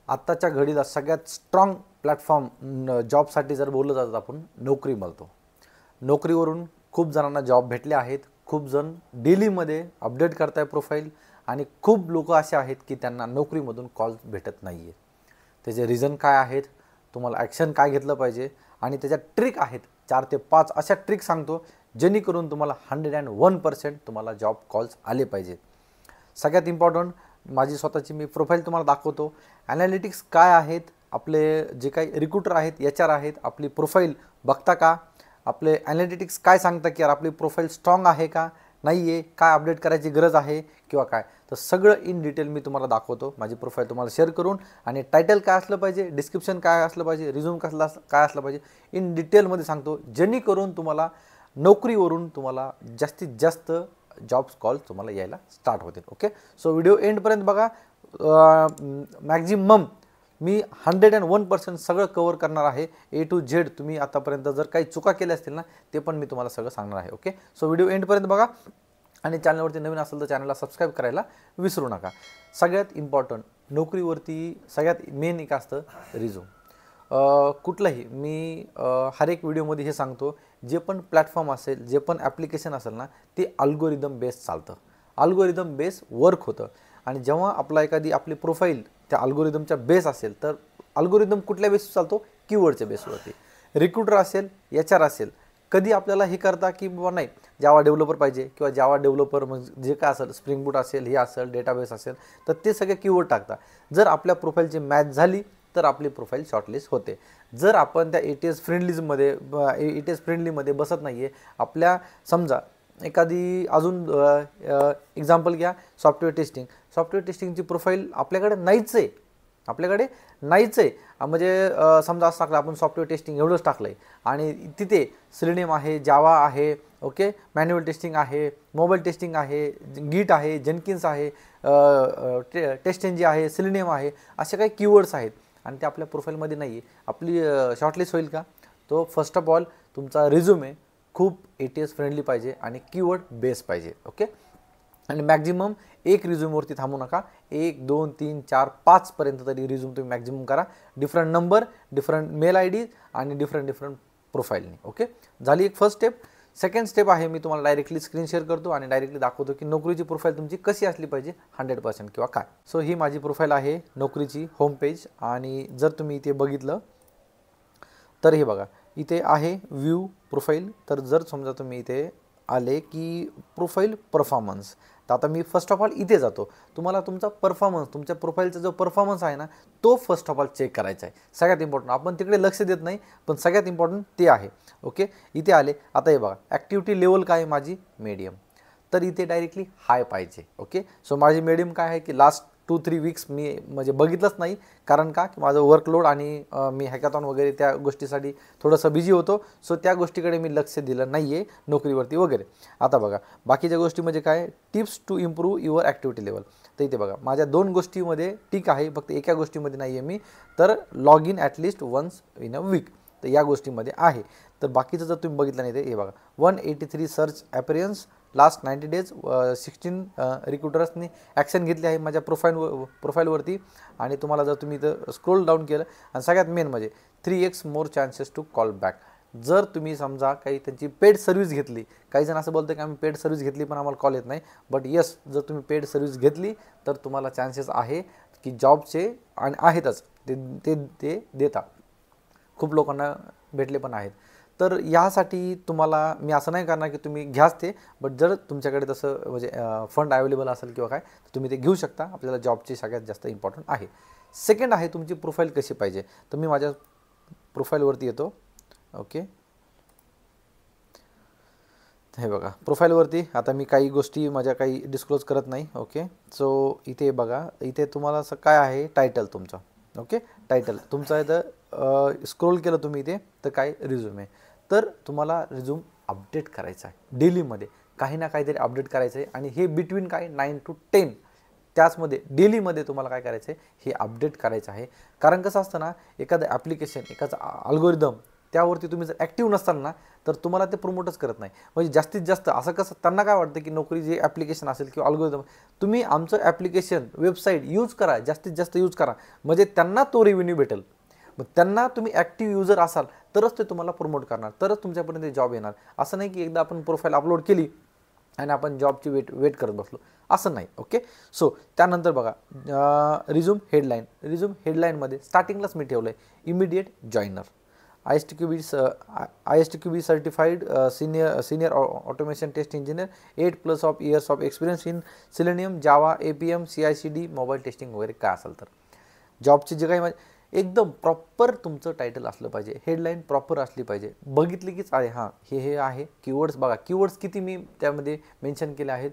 आत्ताच्या घडीला सगळ्यात स्ट्रॉंग प्लॅटफॉर्म जॉबसाठी जर बोललं जातं आपण नोकरी म्हणतो. नोकरीवरून खूप जणांना जॉब भेटले आहेत. खूप जण डेलीमध्ये अपडेट करताय प्रोफाईल आणि खूप लोक असे आहेत की त्यांना नोकरीमधून कॉल भेटत नाही आहे. त्याचे रिझन काय आहेत, तुम्हाला ॲक्शन काय घेतलं पाहिजे आणि त्याच्या ट्रिक आहेत. 4 ते 5 अशा ट्रिक सांगतो जेणेकरून तुम्हाला 101% तुम्हाला जॉब कॉल्स आले पाहिजे. सगळ्यात इम्पॉर्टंट माझी स्वतःची मी प्रोफाईल तुम्हाला दाखवतो. ॲनालिटिक्स काय आहेत, आपले जे काही रिक्रुटर आहेत, HR आहेत, आपली प्रोफाईल बघता का, आपले ॲनालिटिक्स काय सांगतं की यार आपली प्रोफाईल स्ट्रॉंग आहे का नाही आहे, काय अपडेट करायची गरज आहे किंवा काय, तर सगळं इन डिटेल मी तुम्हाला दाखवतो माझी प्रोफाईल तुम्हाला शेअर करून. आणि टायटल काय असलं पाहिजे, डिस्क्रिप्शन काय असलं पाहिजे, रिझ्यूम काय असलं पाहिजे, इन डिटेलमध्ये सांगतो जेणेकरून तुम्हाला नोकरीवरून तुम्हाला जास्तीत जास्त जॉब्स कॉल तुम्हाला यायला स्टार्ट होतील. ओके, सो व्हिडिओ एंडपर्यंत बघा. मॅक्झिमम मी 101% सगळं कवर करणार आहे, A to Z. तुम्ही आतापर्यंत जर काही चुका केल्या असतील ना ते पण मी तुम्हाला सगळं सांगणार आहे. ओके, सो व्हिडिओ एंडपर्यंत बघा आणि चॅनलवरती नवीन असेल तर चॅनलला सबस्क्राईब करायला विसरू नका. सगळ्यात इम्पॉर्टंट नोकरीवरती सगळ्यात मेन एक असतं रिझ्यूम. कुठलंही मी हर एक व्हिडिओमध्ये हे सांगतो, जे पण प्लॅटफॉर्म असेल, जे पण ॲप्लिकेशन असेल ना ते अल्गोरिदम बेस चालतं, अल्गोरिदम बेस वर्क होतं. आणि जेव्हा आपली प्रोफाईल त्या अल्गोरिदमच्या बेस असेल तर अल्गोरिदम कुठल्या बेसवर चालतो, कीवर्डच्या बेसवरती. रिक्रुटर असेल, HR असेल, कधी आपल्याला हे करता की बाबा नाही जावा डेव्हलपर पाहिजे किंवा जावा डेव्हलपर मग जे काय असेल, स्प्रिंग बूट असेल, हे असेल, डेटाबेस असेल, तर ते सगळे कीवर्ड टाकता. जर आपल्या प्रोफाईलची मॅच झाली तर आपली प्रोफाईल शॉर्टलिस्ट होते. जर आपण त्या ATS फ्रेंडलीमध्ये बसत नाही आहे, आपल्या समजा एखादी अजून एक्झाम्पल घ्या, सॉफ्टवेअर टेस्टिंगची प्रोफाईल आपल्याकडे नाहीच आहे, म्हणजे समजा असं टाकलं आपण सॉफ्टवेअर टेस्टिंग एवढंच टाकलं आहे आणि तिथे सिलिनियम आहे, जावा आहे, ओके, मॅन्युअल टेस्टिंग आहे, मोबाईल टेस्टिंग आहे, गिट आहे, जेनकिन्स आहे, टेस्ट एनजी आहे, सिलिनियम आहे, असे काही कीवर्ड्स आहेत आणि ते आपल्या प्रोफाईलमध्ये नाही आहे. आपली शॉर्टलिस्ट होईल का? तो फर्स्ट ऑफ ऑल तुमचा रिझ्यूमे खूप ATS फ्रेंडली पाहिजे आणि कीवर्ड बेस पाहिजे. ओके, आणि मॅक्झिमम एक रिझ्यूमवरती थांबू नका, 1 2 3 4 5 पर्यंत तरी रिझ्यूम तुम्ही मॅक्झिमम करा. Different number, different mail ID आणि डिफरंट प्रोफाईलने. ओके, झाली एक फर्स्ट स्टेप. सेकंड स्टेप आहे, मी तुम्हाला डायरेक्टली स्क्रीन शेअर करतो आणि डायरेक्टली दाखवतो की नोकरीची प्रोफाईल तुमची कशी असली पाहिजे 100% किंवा काय. सो ही माझी प्रोफाईल आहे नोकरीची होम पेज. आणि जर तुम्ही इथे बघितलं तर हे बघा, इथे आहे व्ह्यू प्रोफाईल. तर जर समजा तुम्ही इथे आले की प्रोफाईल परफॉर्मन्स, तर आता मी फर्स्ट ऑफ ऑल इथे जातो. तुम्हाला तुमचा परफॉर्मन्स, तुमच्या प्रोफाईलचा जो परफॉर्मन्स आहे ना तो फर्स्ट ऑफ ऑल चेक करायचा आहे. सगळ्यात इम्पॉर्टंट, आपण तिकडे लक्ष देत नाही पण सगळ्यात इम्पॉर्टंट ते आहे. ओके, इथे आले. आता हे बघा, ॲक्टिव्हिटी लेवल काय आहे माझी, मीडियम. तर इथे डायरेक्टली हाय पाहिजे. ओके, सो माझी मीडियम काय आहे की लास्ट 2-3 वीक्स मी म्हणजे बघितलंच नाही, कारण का की माझं वर्कलोड आणि मी हॅकॅथॉन वगैरे त्या गोष्टीसाठी थोडंसं बिझी होतो. सो त्या गोष्टीकडे मी लक्ष दिलं नाही आहे नोकरीवरती वगैरे. आता बघा बाकीच्या गोष्टी म्हणजे काय, tips to improve your activity level. तर इथे बघा माझ्या 2 गोष्टीमध्ये ठीक आहे, फक्त एका गोष्टीमध्ये नाही आहे मी, तर log in at least once in a week, तर या गोष्टीमध्ये आहे. तर बाकीचं जर तुम्ही बघितलं नाही ते हे बघा, 183 सर्च ॲपिरियन्स लास्ट 90 days, 16 रिक्रुटर्सनी ॲक्शन घेतली आहे माझ्या प्रोफाईलवरती. आणि तुम्हाला जर तुम्ही इथं स्क्रोल डाऊन केलं आणि सगळ्यात मेन म्हणजे 3x more chances to call back. जर तुम्ही समजा काही त्यांची पेड सर्व्हिस घेतली, काही जण असं बोलतं की आम्ही पेड सर्व्हिस घेतली पण आम्हाला कॉल येत नाही, बट येस, जर तुम्ही पेड सर्व्हिस घेतली तर तुम्हाला चान्सेस आहे की जॉबचे आणि आहेतच ते ते ते देतात. खूप लोकांना भेटले पण आहेत. तर यासाठी तुम्हाला मी असं नाही करणार की तुम्ही घ्याच ते, बट जर तुमच्याकडे तसं म्हणजे फंड अवेलेबल असेल किंवा काय तर तुम्ही ते घेऊ शकता. आपल्याला जॉबची सगळ्यात जास्त इम्पॉर्टंट आहे. सेकंड आहे तुमची प्रोफाईल कशी पाहिजे. तर मी माझ्या प्रोफाईलवरती येतो. ओके, हे बघा प्रोफाईलवरती आता मी काही गोष्टी माझ्या काही डिस्क्लोज करत नाही. ओके, सो इथे बघा, इथे तुम्हाला असं काय आहे, टायटल तुमचा. ओके, टायटल तुमचा इथं स्क्रोल केलं तुम्ही इथे तर काय रिझ्यूमे. तर तुम्हाला रिझ्यूम अपडेट करायचा आहे डेलीमध्ये, काही ना काहीतरी अपडेट करायचं आहे. आणि हे बिटवीन काय 9 to 10 त्याचमध्ये डेलीमध्ये तुम्हाला काय करायचं आहे, हे अपडेट करायचं आहे. कारण कसं असतं ना, एखादं ॲप्लिकेशन, एखादं अल्गोरिदम त्यावरती तुम्ही जर ॲक्टिव्ह नसाल ना तर तुम्हाला ते प्रमोटच करत नाही. म्हणजे जास्तीत जास्त असं कसं त्यांना काय वाटतं की नोकरी जे ॲप्लिकेशन असेल किंवा अल्गोरिदम, तुम्ही आमचं ॲप्लिकेशन वेबसाईट यूज करा, जास्तीत जास्त यूज करा, म्हणजे त्यांना तो रेव्हेन्यू भेटेल. मग त्यांना तुम्ही ॲक्टिव्ह युजर असाल तरच ते तुम्हाला प्रमोट करणार, तरच तुमच्यापर्यंत जॉब येणार. असं नाही की एकदा आपण प्रोफाईल अपलोड केली आणि आपण जॉबची वेट करत बसलो, असं नाही. ओके. सो त्यानंतर बघा रिझ्यूम हेडलाईन. रिझ्यूम हेडलाईनमध्ये स्टार्टिंगलाच मी ठेवलं आहे immediate joiner, ISTQB certified senior automation test engineer, 8+ of years of experience in selenium, Java, APM, CI/CD, mobile testing वगैरे काय असेल तर. जॉबचे जे काही एकदम प्रॉपर तुमचं टायटल असलं पाहिजे, हेडलाईन प्रॉपर असली पाहिजे. बघितली कीच आहे हां हे आहे कीवर्ड्स. बघा कीवर्ड्स किती मी त्यामध्ये मेन्शन केले आहेत.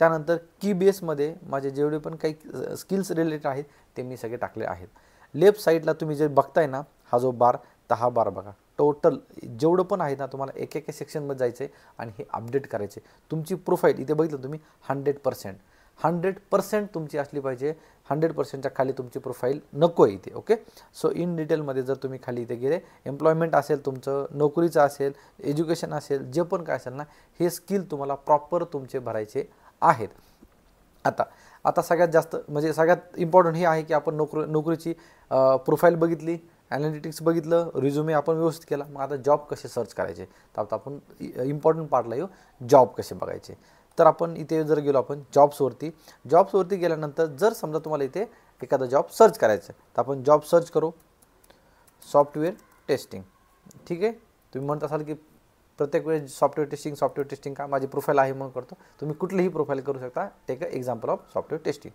त्यानंतर की बेसमध्ये माझे जेवढे पण काही स्किल्स रिलेटेड आहेत ते मी सगळे टाकले आहेत. लेफ्ट साईडला तुम्ही जे बघताय ना हा जो बार, तर हा बार बघा टोटल जेवढं पण आहे ना तुम्हाला एक सेक्शनमध्ये जायचं आहे आणि हे अपडेट करायचे. तुमची प्रोफाईल इथे बघितलं तुम्ही 100% तुमची असली पाहिजे. 100%च्या खाली तुमची प्रोफाईल नको आहे इथे. ओके. सो इन डिटेलमध्ये जर तुम्ही खाली इथे गेले, एम्प्लॉयमेंट असेल तुमचं, नोकरीचं असेल, एज्युकेशन असेल, जे पण काय असेल ना हे स्किल तुम्हाला प्रॉपर तुमचे भरायचे आहेत. आता सगळ्यात जास्त म्हणजे सगळ्यात इम्पॉर्टंट हे आहे की आपण नोकरीची प्रोफाईल बघितली, ॲनालिटिक्स बघितलं, रिझ्युमे आपण व्यवस्थित केला. मग आता जॉब कसे सर्च करायचे, तर आता आपण इम्पॉर्टंट पार्टला येऊ, जॉब कसे बघायचे. तर आपण इथे जर गेलो आपण जॉब्सवरती गेल्यानंतर जर समजा तुम्हाला इथे एखादा जॉब सर्च करायचं तर आपण जॉब सर्च करू सॉफ्टवेअर टेस्टिंग. ठीक आहे. तुम्ही म्हणत असाल की प्रत्येक वेळेस सॉफ्टवेअर टेस्टिंग का, माझी प्रोफाईल आहे म्हणून करतो. तुम्ही कुठलीही प्रोफाईल करू शकता. Take a example of software testing.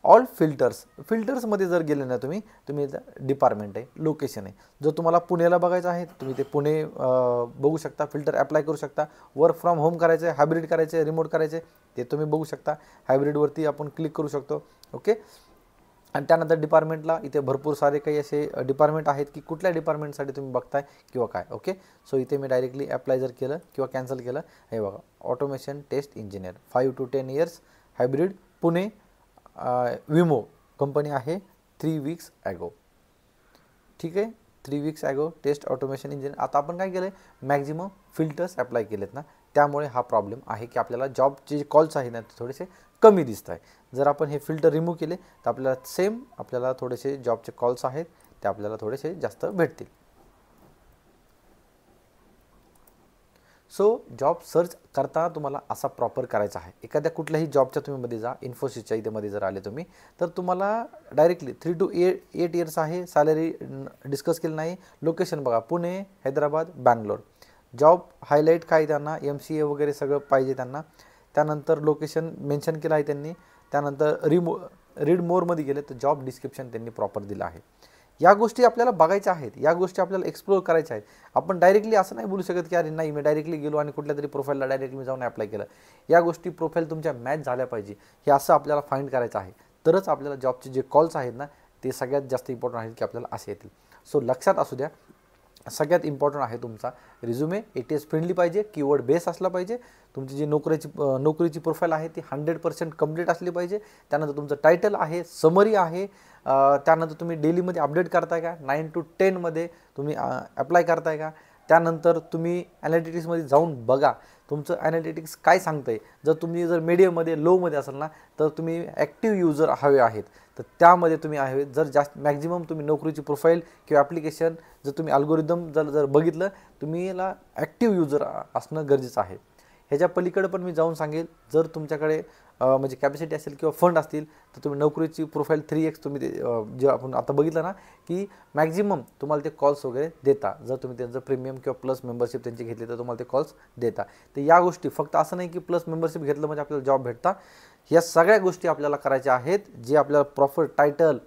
All फिल्टर्समध्ये जर गेले ना तुम्ही डिपार्टमेंट आहे, लोकेशन आहे. जर तुम्हाला पुण्याला बघायचं आहे तुम्ही ते पुणे बघू शकता, फिल्टर अप्लाय करू शकता. वर्क फ्रॉम होम करायचं आहे, हायब्रिड करायचं आहे, रिमोट करायचे ते तुम्ही बघू शकता. हायब्रिडवरती आपण क्लिक करू शकतो. ओके. आणि त्यानंतर डिपार्टमेंटला इथे भरपूर सारे काही असे डिपार्टमेंट आहेत की कुठल्या डिपार्टमेंटसाठी तुम्ही बघताय किंवा काय. ओके. सो इथे मी डायरेक्टली अप्लाय जर केलं किंवा कॅन्सल केलं, हे बघा automation test engineer 5 to 10 years, hybrid, Pune, विमो कंपनी आहे, 3 weeks ॲगो. ठीक आहे. 3 weeks ago test automation engineer. आता आपण काय केलं आहे, मॅक्झिमम फिल्टर्स अप्लाय केलेत ना, त्यामुळे हा प्रॉब्लेम आहे की आपल्याला जॉबचे जे कॉल्स आहेत ना ते थोडेसे कमी दिसत आहे. जर आपण हे फिल्टर रिमूव्ह केले तर आपल्याला थोडेसे जॉबचे कॉल्स आहेत ते आपल्याला थोडेसे जास्त भेटतील. सो जॉब सर्च करताना तुम्हाला असा प्रॉपर करायचा आहे. एखाद्या कुठल्याही जॉबच्या तुम्ही मध्ये जा, इन्फोसिसच्या इथे मध्ये जर आले तुम्ही तर तुम्हाला डायरेक्टली 3 to 8 इयर्स आहे. सॅलरी डिस्कस केलं नाही. लोकेशन बघा पुणे, हैदराबाद, बँगलोर. जॉब हायलाईट काय त्यांना MCA वगैरे सगळं पाहिजे त्यांना. त्यानंतर लोकेशन मेन्शन केलं आहे त्यांनी. त्यानंतर रीड मोरमध्ये गेले तर जॉब डिस्क्रिप्शन त्यांनी प्रॉपर दिलं आहे. या गोष्टी आपल्याला बघायच्या आहेत, या गोष्टी आपल्याला एक्सप्लोर करायच्या आहेत. आपण डायरेक्टली असं नाही बोलू शकत की अरे नाही मी डायरेक्टली गेलो आणि कुठल्या तरी प्रोफाईलला डायरेक्टली मी जाऊन अप्लाय केलं. या गोष्टी प्रोफाईल तुमच्या मॅच झाल्या पाहिजे, हे असं आपल्याला फाइंड करायचं आहे. तरच आपल्याला जॉबचे जे कॉल्स आहेत ना ते सगळ्यात जास्त इम्पॉर्टंट आहेत की आपल्याला असे येतील. सो लक्षात असू द्या, सगळ्यात इम्पॉर्टंट आहे तुमचा रिझ्युमे. ATS फ्रेंडली पाहिजे, कीवर्ड बेस असला पाहिजे. तुमची जी नोकरीची प्रोफाईल आहे ती 100% कंप्लीट असली पाहिजे. त्यानंतर तुमचं टायटल आहे, समरी आहे. त्यानंतर तुम्ही डेलीमध्ये अपडेट करताय का, 9 to 10 मध्ये तुम्ही अप्लाय करताय का. त्यानंतर तुम्ही ॲनालिटिक्समध्ये जाऊन बघा तुमचं ॲनालिटिक्स काय सांगतंय. जर तुम्ही मीडियममध्ये लोमध्ये असाल ना तर तुम्ही ॲक्टिव्ह युजर हवे आहेत, तर त्यामध्ये तुम्ही आहे. जर जास्त मॅक्झिमम तुम्ही नोकरीची प्रोफाईल किंवा ॲप्लिकेशन जर तुम्ही अल्गोरिदम जर बघितलं, तुम्ही याला ॲक्टिव्ह युजर असणं गरजेचं आहे. ह्याच्या पलीकडे पण मी जाऊन सांगेल, जर तुमच्याकडे म्हणजे कॅपॅसिटी असेल किंवा फंड असतील तर तुम्ही नोकरीची प्रोफाईल 3x तुम्ही जे आपण आता बघितलं ना की मॅक्झिमम तुम्हाला ते कॉल्स वगैरे देता. जर तुम्ही त्यांचं प्रीमियम किंवा प्लस मेंबरशिप त्यांची घेतली तर तुम्हाला ते कॉल्स देता. तर या गोष्टी फक्त असं नाही की प्लस मेंबरशिप घेतलं म्हणजे आपल्याला जॉब भेटता. या सगळ्या गोष्टी आपल्याला करायच्या आहेत, जे आपल्याला प्रॉपर टायटल,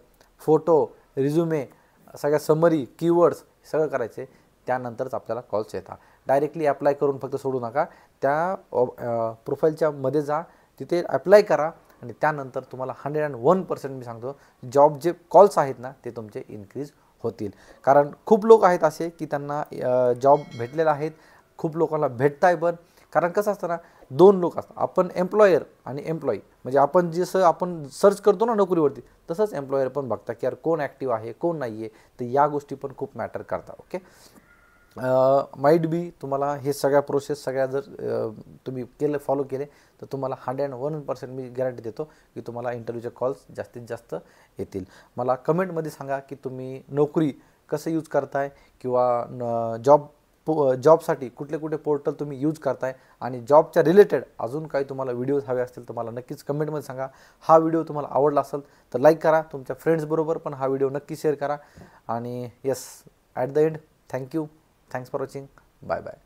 फोटो, रिझ्युमे, सगळ्या समरी, कीवर्ड्स सगळं करायचे. त्यानंतरच आपल्याला कॉल्स येतात. डायरेक्टली अप्लाय करून फक्त सोडू नका. त्या प्रोफाईलच्या मध्ये जा, तिथे अप्लाय करा आणि त्यानंतर तुम्हाला 101% मी सांगतो जॉब जे कॉल्स आहेत ना ते तुमचे इन्क्रीज होतील. कारण खूप लोक आहेत असे की त्यांना जॉब भेटलेला आहेत, खूप लोकांना भेटत आहे. पण कारण कसं असतं ना, 2 लोक असतात, आपण एम्प्लॉयर आणि एम्प्लॉई. म्हणजे आपण जसं आपण सर्च करतो ना नोकरीवरती तसंच एम्प्लॉयर पण बघता की यार कोण ॲक्टिव्ह आहे कोण नाही आहे. तर या गोष्टी पण खूप मॅटर करतात. ओके. माईट बी तुम्हाला हे सगळ्या प्रोसेस सगळ्या जर तुम्ही फॉलो केले तर तुम्हाला 101% मी गॅरंटी देतो की तुम्हाला इंटरव्ह्यूचे कॉल्स जास्तीत जास्त येतील. मला कमेंटमध्ये सांगा की तुम्ही नोकरी कसं यूज करताय किंवा जॉबसाठी कुठले पोर्टल तुम्ही यूज करताय आणि जॉबच्या रिलेटेड अजून काही तुम्हाला व्हिडिओज हवे असतील तर मला नक्कीच कमेंटमध्ये सांगा. हा व्हिडिओ तुम्हाला आवडला असेल तर लाईक करा, तुमच्या फ्रेंड्सबरोबर पण हा व्हिडिओ नक्की शेअर करा. आणि yes, at the end thank you. Thanks for watching. Bye bye.